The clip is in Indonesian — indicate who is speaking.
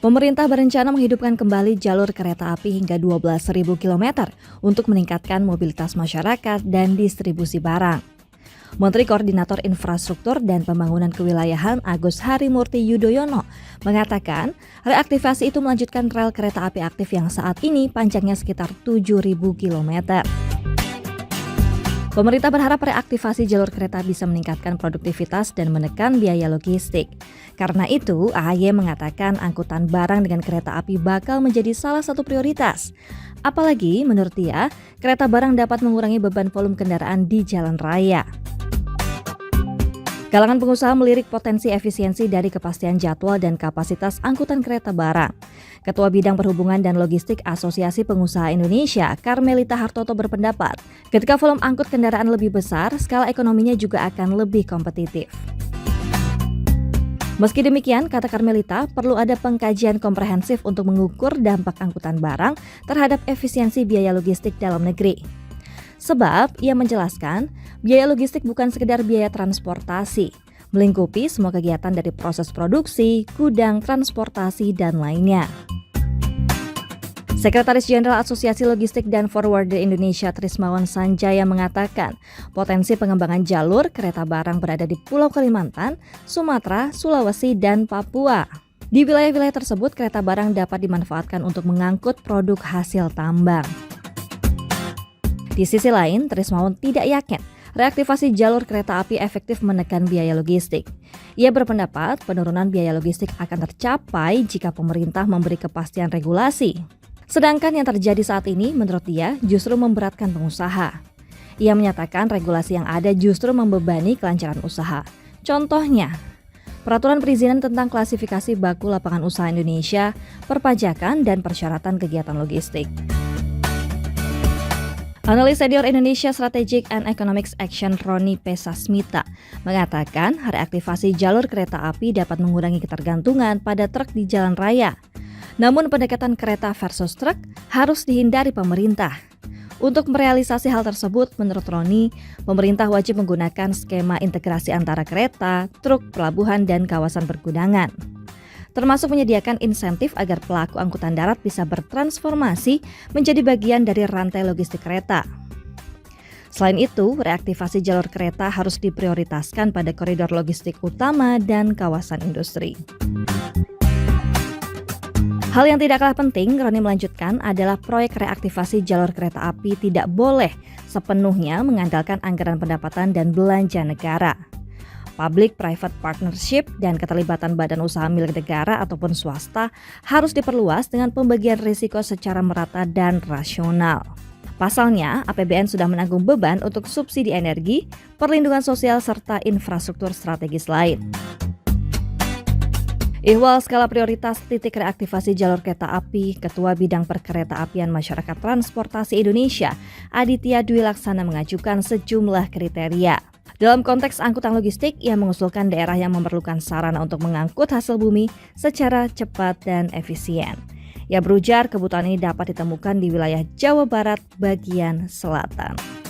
Speaker 1: Pemerintah berencana menghidupkan kembali jalur kereta api hingga 12.000 km untuk meningkatkan mobilitas masyarakat dan distribusi barang. Menteri Koordinator Infrastruktur dan Pembangunan Kewilayahan Agus Harimurti Yudhoyono mengatakan reaktivasi itu melanjutkan rel kereta api aktif yang saat ini panjangnya sekitar 7.000 km. Pemerintah berharap reaktivasi jalur kereta bisa meningkatkan produktivitas dan menekan biaya logistik. Karena itu, AHY mengatakan angkutan barang dengan kereta api bakal menjadi salah satu prioritas. Apalagi, menurut dia, kereta barang dapat mengurangi beban volume kendaraan di jalan raya. Kalangan pengusaha melirik potensi efisiensi dari kepastian jadwal dan kapasitas angkutan kereta barang. Ketua Bidang Perhubungan dan Logistik Asosiasi Pengusaha Indonesia, Karmelita Hartoto berpendapat, ketika volume angkut kendaraan lebih besar, skala ekonominya juga akan lebih kompetitif. Meski demikian, kata Karmelita, perlu ada pengkajian komprehensif untuk mengukur dampak angkutan barang terhadap efisiensi biaya logistik dalam negeri. Sebab, ia menjelaskan, biaya logistik bukan sekedar biaya transportasi, melingkupi semua kegiatan dari proses produksi, gudang, transportasi, dan lainnya. Sekretaris Jenderal Asosiasi Logistik dan Forwarder Indonesia Trismawan Sanjaya mengatakan, potensi pengembangan jalur kereta barang berada di Pulau Kalimantan, Sumatera, Sulawesi, dan Papua. Di wilayah-wilayah tersebut, kereta barang dapat dimanfaatkan untuk mengangkut produk hasil tambang. Di sisi lain, Trismawan tidak yakin reaktivasi jalur kereta api efektif menekan biaya logistik. Ia berpendapat penurunan biaya logistik akan tercapai jika pemerintah memberi kepastian regulasi. Sedangkan yang terjadi saat ini, menurut dia, justru memberatkan pengusaha. Ia menyatakan regulasi yang ada justru membebani kelancaran usaha. Contohnya, Peraturan Perizinan tentang Klasifikasi Baku Lapangan Usaha Indonesia, Perpajakan, dan Persyaratan Kegiatan Logistik. Analis senior Indonesia Strategic and Economics Action Roni Pesasmita mengatakan reaktivasi jalur kereta api dapat mengurangi ketergantungan pada truk di jalan raya. Namun pendekatan kereta versus truk harus dihindari pemerintah. Untuk merealisasi hal tersebut, menurut Roni, pemerintah wajib menggunakan skema integrasi antara kereta, truk, pelabuhan, dan kawasan pergudangan. Termasuk menyediakan insentif agar pelaku angkutan darat bisa bertransformasi menjadi bagian dari rantai logistik kereta. Selain itu, reaktivasi jalur kereta harus diprioritaskan pada koridor logistik utama dan kawasan industri. Hal yang tidak kalah penting, Roni melanjutkan, adalah proyek reaktivasi jalur kereta api tidak boleh sepenuhnya mengandalkan anggaran pendapatan dan belanja negara. Public-private partnership dan keterlibatan badan usaha milik negara ataupun swasta harus diperluas dengan pembagian risiko secara merata dan rasional. Pasalnya, APBN sudah menanggung beban untuk subsidi energi, perlindungan sosial, serta infrastruktur strategis lain. Ihwal skala prioritas titik reaktivasi jalur kereta api, Ketua Bidang Perkereta-apian Masyarakat Transportasi Indonesia, Aditya Dwi Laksana mengajukan sejumlah kriteria. Dalam konteks angkutan logistik, ia mengusulkan daerah yang memerlukan sarana untuk mengangkut hasil bumi secara cepat dan efisien. Ia berujar kebutuhan ini dapat ditemukan di wilayah Jawa Barat bagian selatan.